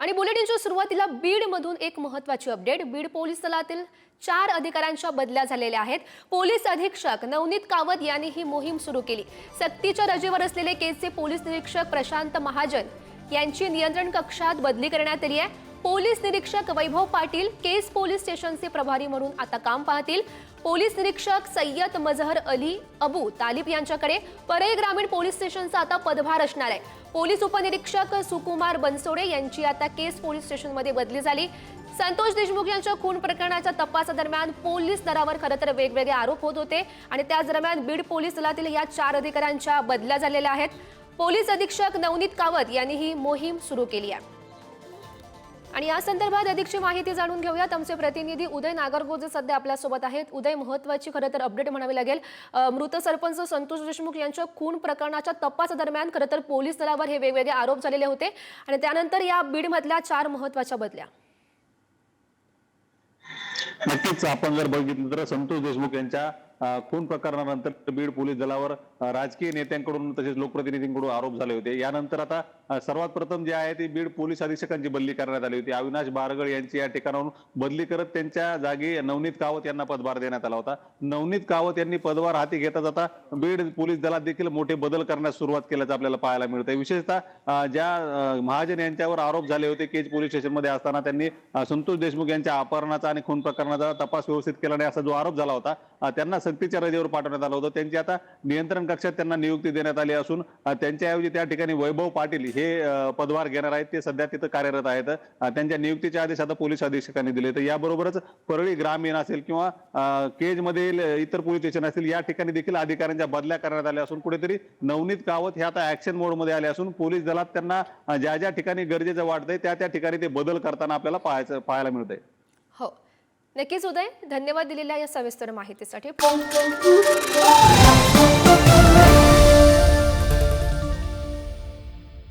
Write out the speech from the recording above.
आणि बुलेटिनच्या सुरुवातीला बीडमधून एक महत्त्वाची अपडेट। बीड पोलीस दलातील 4 अधिकाऱ्यांच्या बदल्या झालेल्या आहेत। पोलीस अधीक्षक नवनीत कावत यांनी ही मोहीम सुरू केली। सक्तीच्या रजेवर असलेले केसचे पोलीस निरीक्षक प्रशांत महाजन यांची नियंत्रण कक्षात बदली करण्यात आली आहे। पोलीस निरीक्षक वैभव पाटील केस पोलीस स्टेशनचे प्रभारी म्हणून आता काम पाहतील। पोलीस निरीक्षक सय्यद मजहर अली अबू तालिब यांच्याकडे परळी ग्रामीण पोलीस स्टेशनचा आता पदभार असणार आहे। पोलीस उपनिरीक्षक सुकुमार बनसोडे यांची आता केस पोलीस स्टेशनमध्ये बदली झाली। संतोष देशमुख यांच्या खून प्रकरणाच्या तपासादरम्यान पोलीस दलावर खरं तर वेगवेगळे आरोप होत होते आणि त्याच दरम्यान बीड पोलीस दलातील या 4 अधिकाऱ्यांच्या बदल्या झालेल्या आहेत। पोलीस अधीक्षक नवनीत कावत यांनी ही मोहीम सुरू केली आहे आणि या संदर्भात अधिकची माहिती जाणून घेऊयात। आमचे प्रतिनिधी उदय नागरगोजे सध्या आपल्या सोबत आहेत। उदय, महत्त्वाची खरं तर अपडेट म्हणावी लागेल। मृत सरपंच संतोष देशमुख यांच्या खून प्रकरणाच्या तपासादरम्यान खरं तर पोलीस दलावर हे वेगवेगळे आरोप झालेले होते आणि त्यानंतर या बीडमधल्या 4 महत्त्वाच्या बदल्या। नक्कीच आपण जर बघितलं तर संतोष देशमुख यांच्या खून प्रकरणानंतर बीड पोलीस दलावर राजकीय नेत्यांकडून तसेच लोकप्रतिनिधींकडून आरोप झाले होते। यानंतर आता सर्वात प्रथम जे आहे ती बीड पोलीस अधीक्षकांची बदली करण्यात आली होती। अविनाश बारगळ यांची या ठिकाणाहून बदली करत त्यांच्या जागी नवनीत कावत यांना पदभार देण्यात आला होता। नवनीत कावत यांनी पदभार हाती घेताच आता बीड पोलीस दलात देखील मोठे बदल करण्यास सुरुवात केल्याचं आपल्याला पाहायला मिळतंय। विशेषतः ज्या महाजन यांच्यावर आरोप झाले होते केज पोलीस स्टेशनमध्ये असताना त्यांनी संतोष देशमुख यांच्या अपहरणाचा आणि खून प्रकरणाचा तपास व्यवस्थित केला नाही असा जो आरोप झाला होता त्यांना सक्तीच्या रजेवर पाठवण्यात आलं होतं। त्यांची आता नियंत्रण कक्षात त्यांना नियुक्ती देण्यात आली असून त्यांच्याऐवजी त्या ठिकाणी वैभव पाटील हे पदभार घेणार आहेत। ते सध्या तिथं कार्यरत आहेत। त्यांच्या नियुक्तीचे आदेश आता पोलीस अधीक्षकांनी दिले। तर याबरोबरच परळी ग्रामीण असेल किंवा केज मधील इतर पोलीस स्टेशन असतील या ठिकाणी देखील अधिकाऱ्यांच्या बदल्या करण्यात आल्या असून कुठेतरी नवनीत कावत हे आता ऍक्शन मोड मध्ये आले असून पोलीस दलात त्यांना ज्या ज्या ठिकाणी गरजेचं वाटतंय त्या त्या ठिकाणी ते बदल करताना आपल्याला पाहायला मिळतंय। हो, नक्कीच उदय, धन्यवाद दिलेल्या या सविस्तर माहितीसाठी।